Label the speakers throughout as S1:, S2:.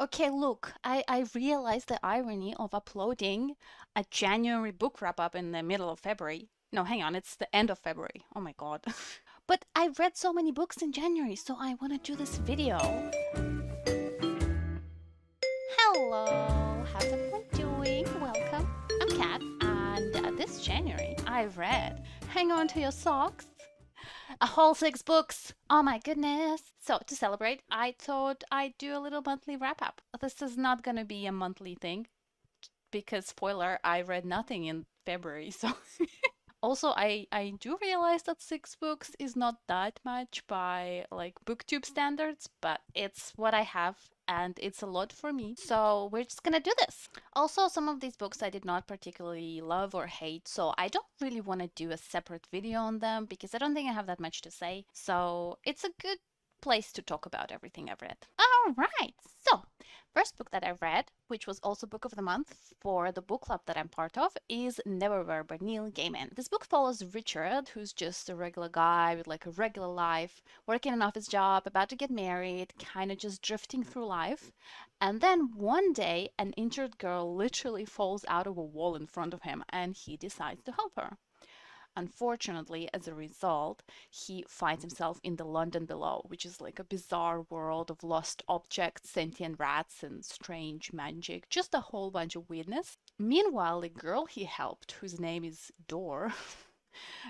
S1: Okay, look, I realized the irony of uploading a January book wrap up in the middle of February. No, hang on, it's the end of February. Oh my God. But I read so many books in January, so I want to do this video. Hello, how's everyone doing? Welcome. I'm Kat, and this January I read Hang On to Your Socks, a whole 6 books. Oh my goodness. So, to celebrate, I thought I'd do a little monthly wrap up. This is not going to be a monthly thing because, spoiler, I read nothing in February. So, also, I do realize that 6 books is not that much by like booktube standards, but it's what I have and it's a lot for me. So we're just gonna do this. Also, some of these books I did not particularly love or hate, so I don't really want to do a separate video on them because I don't think I have that much to say. So it's a good place to talk about everything I've read. All right. So, first book that I read, which was also book of the month for the book club that I'm part of, is Neverwhere by Neil Gaiman. This book follows Richard, who's just a regular guy with like a regular life, working an office job, about to get married, kind of just drifting through life. And then one day, an injured girl literally falls out of a wall in front of him, and he decides to help her. Unfortunately, as a result, he finds himself in the London below, which is like a bizarre world of lost objects, sentient rats, and strange magic. Just a whole bunch of weirdness. Meanwhile, the girl he helped, whose name is Dor,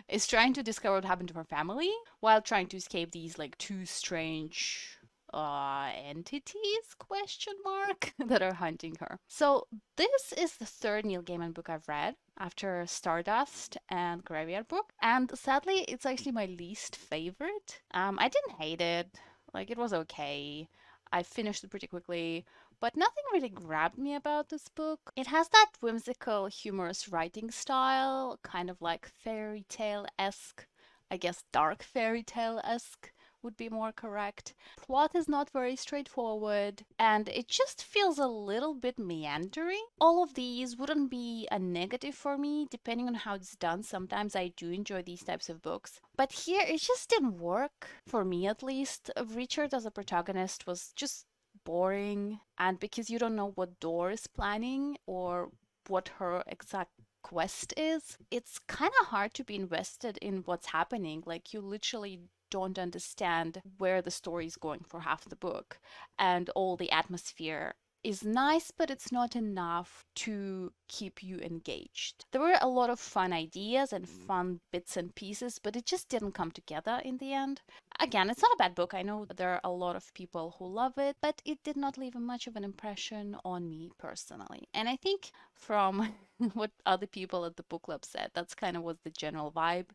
S1: is trying to discover what happened to her family while trying to escape these like two strange entities question mark that are hunting her. So this is the third Neil Gaiman book I've read after Stardust and Graveyard Book, and sadly it's actually my least favorite. I didn't hate it, like it was okay. I finished it pretty quickly, but nothing really grabbed me about this book. It has that whimsical, humorous writing style, kind of like fairy tale-esque, I guess dark fairy tale-esque would be more correct. Plot is not very straightforward, and it just feels a little bit meandering. All of these wouldn't be a negative for me, depending on how it's done. Sometimes I do enjoy these types of books, but here it just didn't work, for me at least. Richard as a protagonist was just boring, and because you don't know what Dor is planning or what her exact quest is, it's kind of hard to be invested in what's happening. Like, you literally don't understand where the story is going for half the book, and all the atmosphere is nice, but it's not enough to keep you engaged. There were a lot of fun ideas and fun bits and pieces, but it just didn't come together in the end. Again, it's not a bad book. I know there are a lot of people who love it, but it did not leave much of an impression on me personally. And I think from what other people at the book club said, that's kind of was the general vibe.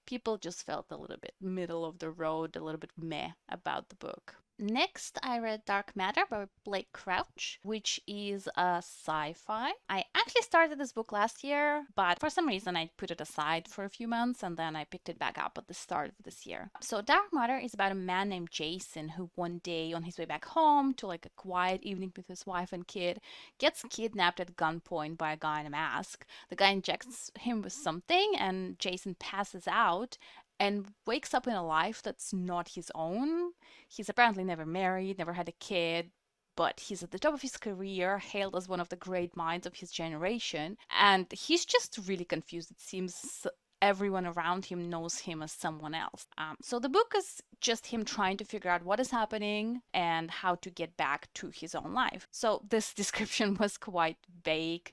S1: People just felt a little bit middle of the road, a little bit meh about the book. Next, I read Dark Matter by Blake Crouch, which is a sci fi. I actually started this book last year, but for some reason I put it aside for a few months and then I picked it back up at the start of this year. So, Dark Matter is about a man named Jason who one day on his way back home to like a quiet evening with his wife and kid gets kidnapped at gunpoint by a guy in a mask. The guy injects him with something and Jason passes out and wakes up in a life that's not his own. He's apparently never married, never had a kid, but he's at the top of his career, hailed as one of the great minds of his generation, and he's just really confused. It seems everyone around him knows him as someone else. So the book is just him trying to figure out what is happening and how to get back to his own life. So this description was quite vague,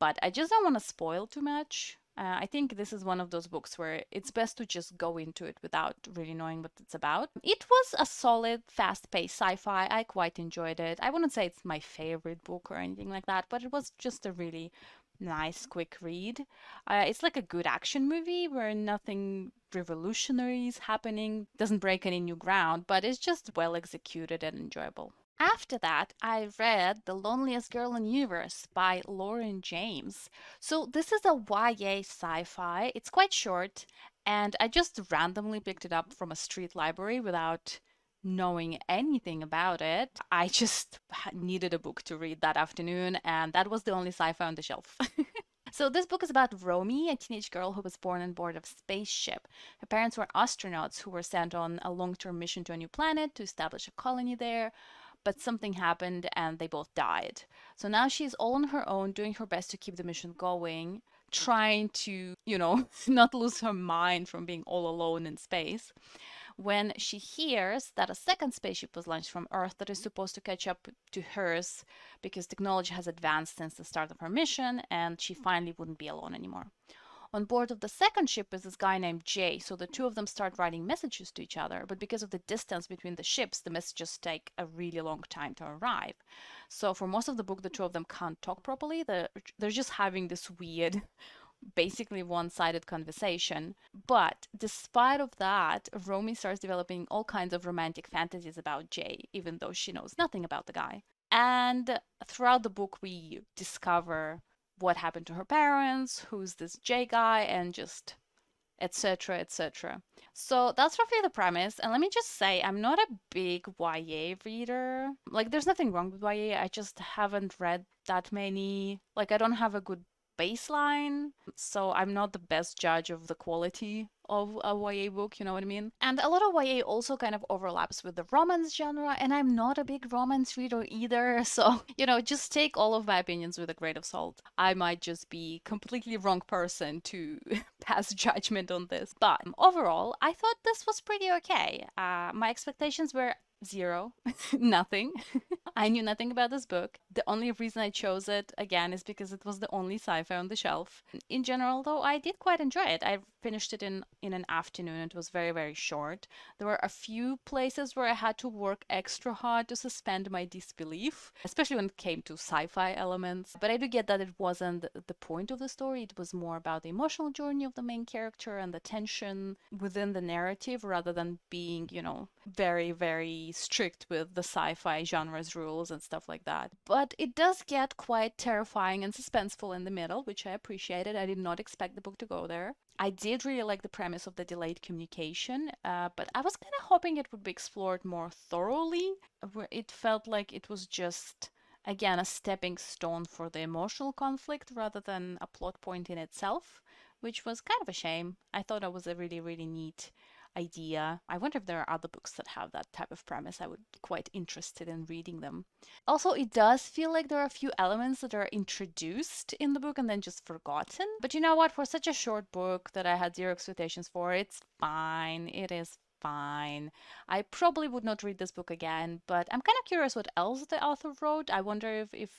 S1: but I just don't want to spoil too much. I think this is one of those books where it's best to just go into it without really knowing what it's about. It was a solid, fast paced sci fi. I quite enjoyed it. I wouldn't say it's my favorite book or anything like that, but it was just a really nice, quick read. It's like a good action movie where nothing revolutionary is happening, doesn't break any new ground, but it's just well executed and enjoyable. After that, I read The Loneliest Girl in the Universe by Lauren James. So, this is a YA sci fi. It's quite short, and I just randomly picked it up from a street library without knowing anything about it. I just needed a book to read that afternoon, and that was the only sci fi on the shelf. So this book is about Romy, a teenage girl who was born on board of a spaceship. Her parents were astronauts who were sent on a long-term mission to a new planet to establish a colony there. but something happened and they both died. So now she's all on her own, doing her best to keep the mission going, trying to, not lose her mind from being all alone in space, when she hears that a second spaceship was launched from Earth that is supposed to catch up to hers because technology has advanced since the start of her mission and she finally wouldn't be alone anymore. On board of the second ship is this guy named Jay, so the two of them start writing messages to each other, but because of the distance between the ships, the messages take a really long time to arrive. So for most of the book, the two of them can't talk properly. They're just having this weird, basically one-sided conversation. But despite of that, Romy starts developing all kinds of romantic fantasies about Jay, even though she knows nothing about the guy. And throughout the book, we discover what happened to her parents, who's this Jay guy, and just etc. etc. So that's roughly the premise. And let me just say, I'm not a big YA reader. Like, there's nothing wrong with YA. I just haven't read that many. Like, I don't have a good baseline, so I'm not the best judge of the quality of a YA book, you know what I mean? And a lot of YA also kind of overlaps with the romance genre, and I'm not a big romance reader either, so, just take all of my opinions with a grain of salt. I might just be completely wrong person to pass judgment on this. But overall, I thought this was pretty okay. My expectations were zero, nothing. I knew nothing about this book. The only reason I chose it, again, is because it was the only sci-fi on the shelf. In general, though, I did quite enjoy it. I finished it in an afternoon. It was very, very short. There were a few places where I had to work extra hard to suspend my disbelief, especially when it came to sci-fi elements. But I do get that it wasn't the point of the story. It was more about the emotional journey of the main character and the tension within the narrative rather than being, very, very strict with the sci-fi genre's rules and stuff like that. But it does get quite terrifying and suspenseful in the middle, which I appreciated. I did not expect the book to go there. I did really like the premise of the delayed communication, but I was kind of hoping it would be explored more thoroughly, where it felt like it was just, again, a stepping stone for the emotional conflict rather than a plot point in itself, which was kind of a shame. I thought that was a really, really neat idea. I wonder if there are other books that have that type of premise. I would be quite interested in reading them. Also, it does feel like there are a few elements that are introduced in the book and then just forgotten. But you know what? For such a short book that I had zero expectations for, it's fine. It is fine. I probably would not read this book again, but I'm kind of curious what else the author wrote. I wonder if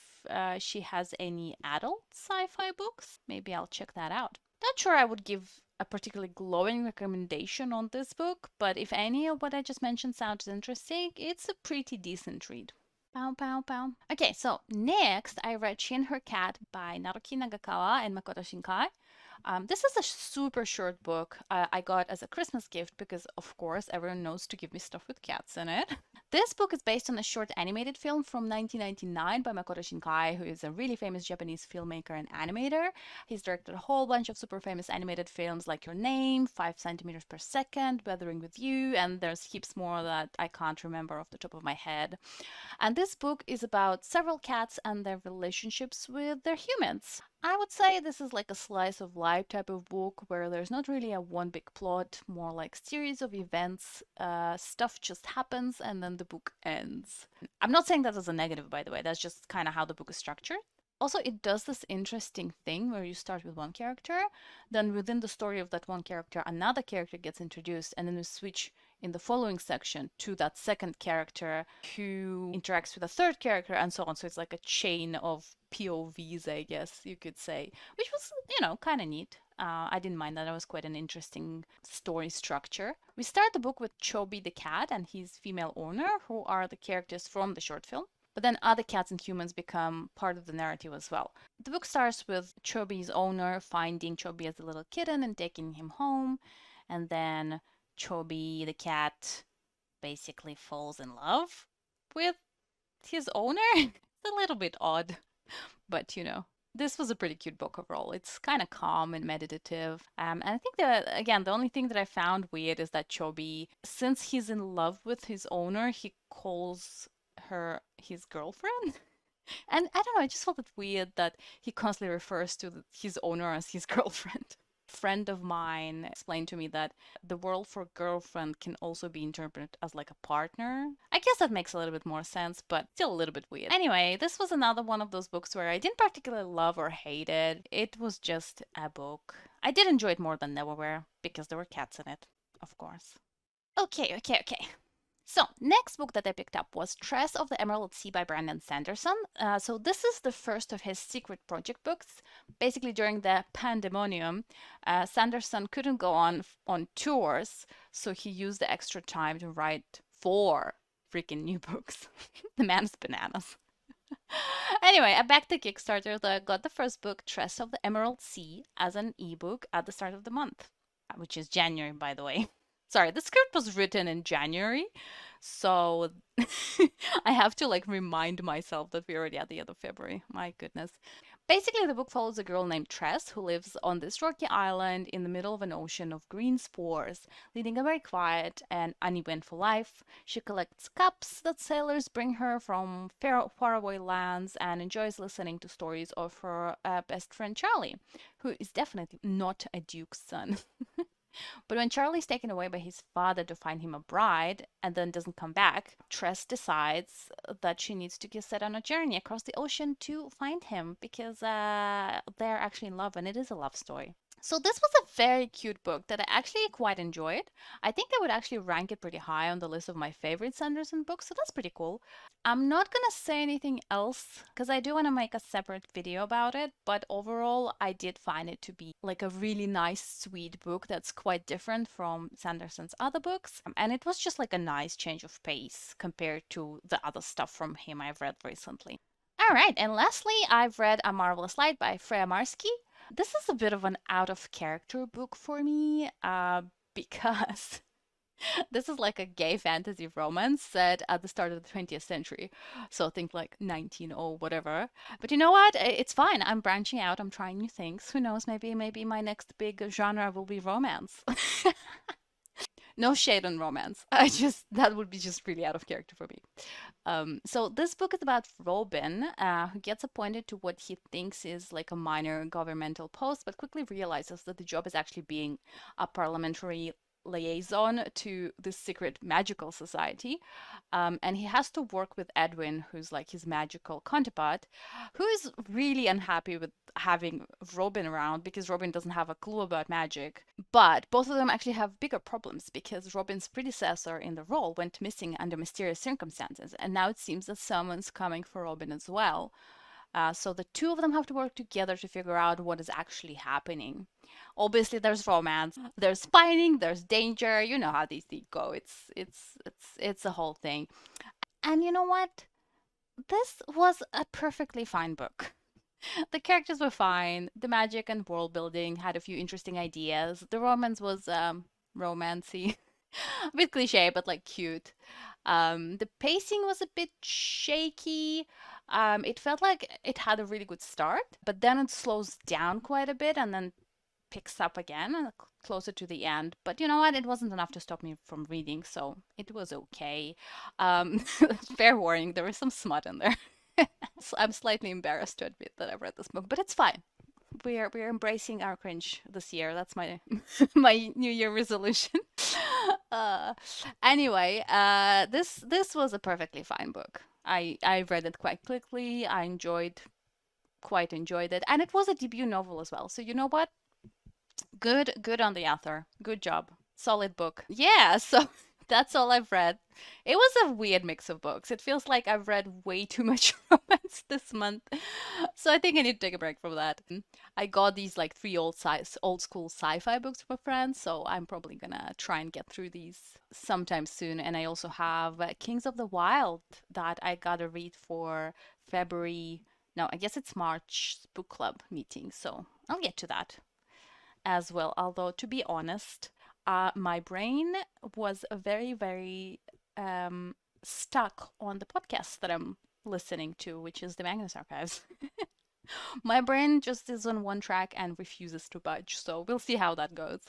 S1: she has any adult sci-fi books. Maybe I'll check that out. Not sure I would give a particularly glowing recommendation on this book, but if any of what I just mentioned sounds interesting, it's a pretty decent read. Pow, pow, pow. Okay, so next I read She and Her Cat by Naruki Nagakawa and Makoto Shinkai. This is a super short book I got as a Christmas gift because, of course, everyone knows to give me stuff with cats in it. This book is based on a short animated film from 1999 by Makoto Shinkai, who is a really famous Japanese filmmaker and animator. He's directed a whole bunch of super famous animated films like Your Name, 5 centimeters per second, Weathering with You, and there's heaps more that I can't remember off the top of my head. And this book is about several cats and their relationships with their humans. I would say this is like a slice of life type of book where there's not really a one big plot, more like series of events. Stuff just happens and then the book ends. I'm not saying that as a negative, by the way. That's just kind of how the book is structured. Also, it does this interesting thing where you start with one character, then within the story of that one character, another character gets introduced, and then you switch in the following section to that second character who interacts with a third character and so on. So it's like a chain of POVs, I guess you could say, which was, kind of neat. I didn't mind that. That was quite an interesting story structure. We start the book with Chobi the cat and his female owner, who are the characters from the short film. But then other cats and humans become part of the narrative as well. The book starts with Chobi's owner finding Chobi as a little kitten and taking him home. And then Chobi the cat basically falls in love with his owner. It's a little bit odd, but this was a pretty cute book overall. It's kind of calm and meditative. And I think that, again, the only thing that I found weird is that Chobi, since he's in love with his owner, he calls her his girlfriend. And I don't know, I just felt it weird that he constantly refers to his owner as his girlfriend. friend of mine explained to me that the word for girlfriend can also be interpreted as like a partner. I guess that makes a little bit more sense, but still a little bit weird. Anyway, this was another one of those books where I didn't particularly love or hate it. It was just a book. I did enjoy it more than Neverwhere because there were cats in it, of course. Okay. So, next book that I picked up was Tress of the Emerald Sea by Brandon Sanderson. So, this is the first of his secret project books. Basically, during the pandemonium, Sanderson couldn't go on tours, so he used the extra time to write 4 freaking new books. The man's bananas. Anyway, I backed the Kickstarter that got the first book, Tress of the Emerald Sea, as an ebook at the start of the month, which is January, by the way. Sorry, the script was written in January, so I have to like remind myself that we're already at the end of February. My goodness. Basically, the book follows a girl named Tress who lives on this rocky island in the middle of an ocean of green spores, leading a very quiet and uneventful life. She collects cups that sailors bring her from faraway lands and enjoys listening to stories of her best friend Charlie, who is definitely not a duke's son. But when Charlie's taken away by his father to find him a bride and then doesn't come back, Tress decides that she needs to get set on a journey across the ocean to find him because they're actually in love and it is a love story. So this was a very cute book that I actually quite enjoyed. I think I would actually rank it pretty high on the list of my favorite Sanderson books, so that's pretty cool. I'm not gonna say anything else because I do want to make a separate video about it, but overall I did find it to be like a really nice, sweet book that's quite different from Sanderson's other books. And it was just like a nice change of pace compared to the other stuff from him I've read recently. All right, and lastly, I've read A Marvelous Light by Freya Marski. This is a bit of an out of character book for me because this is like a gay fantasy romance set at the start of the 20th century. So think like 1900 whatever. But you know what? It's fine. I'm branching out. I'm trying new things. Who knows? Maybe my next big genre will be romance. No shade on romance. That would be just really out of character for me. So this book is about Robin, who gets appointed to what he thinks is like a minor governmental post, but quickly realizes that the job is actually being a parliamentary liaison to this secret magical society. And he has to work with Edwin, who's like his magical counterpart, who is really unhappy with having Robin around because Robin doesn't have a clue about magic. But both of them actually have bigger problems because Robin's predecessor in the role went missing under mysterious circumstances, and now it seems that someone's coming for Robin as well. So the two of them have to work together to figure out what is actually happening. Obviously, there's romance, there's fighting, there's danger. You know how these things go. It's a whole thing. And you know what? This was a perfectly fine book. The characters were fine. The magic and world building had a few interesting ideas. The romance was romancy. A bit cliche, but like cute. The pacing was a bit shaky. It felt like it had a really good start, but then it slows down quite a bit and then picks up again closer to the end. But you know what? It wasn't enough to stop me from reading, so it was okay. Fair warning, there is some smut in there. So I'm slightly embarrassed to admit that I've read this book, but it's fine. We're embracing our cringe this year. That's my my New Year resolution. Uh, anyway, this was a perfectly fine book. I read it quite quickly. Quite enjoyed it, and it was a debut novel as well. So you know what? Good on the author. Good job. Solid book. Yeah. So that's all I've read. It was a weird mix of books. It feels like I've read way too much romance this month. So I think I need to take a break from that. I got these like 3 old school sci-fi books from a friend, so I'm probably gonna try and get through these sometime soon. And I also have Kings of the Wild that I gotta read for February. No, I guess it's March book club meeting, so I'll get to that as well. Although to be honest, my brain was very stuck on the podcast that I'm listening to, which is the Magnus Archives. My brain just is on one track and refuses to budge, so we'll see how that goes.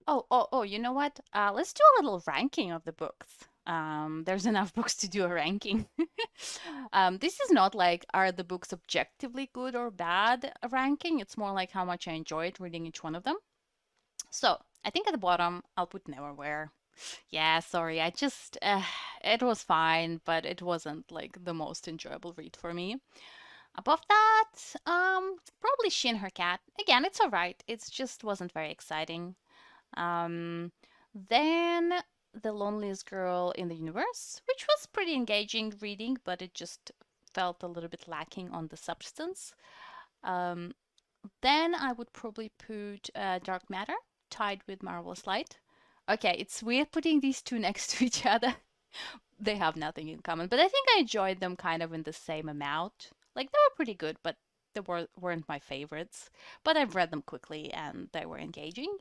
S1: Oh, you know what? Let's do a little ranking of the books. There's enough books to do a ranking. This is not like, are the books objectively good or bad ranking? It's more like how much I enjoyed reading each one of them. So I think at the bottom I'll put Neverwhere. Yeah, sorry, it was fine, but it wasn't like the most enjoyable read for me. Above that, probably She and Her Cat. Again, it's alright. It just wasn't very exciting. Um, then The Loneliest Girl in the Universe, which was pretty engaging reading, but it just felt a little bit lacking on the substance. Um, then I would probably put Dark Matter, tied with Marvelous Light. Okay, it's weird putting these two next to each other. They have nothing in common, but I think I enjoyed them kind of in the same amount. Like they were pretty good, but weren't my favorites. But I've read them quickly and they were engaging.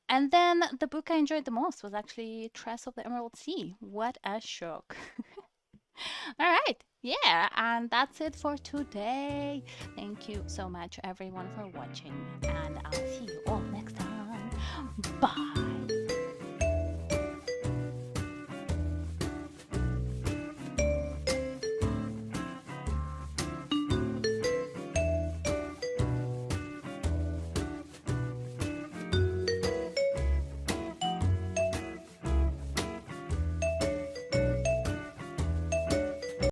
S1: And then the book I enjoyed the most was actually Tress of the Emerald Sea. What a shock. All right. Yeah, and that's it for today. Thank you so much, everyone, for watching, and I'll see you all next time. Bye.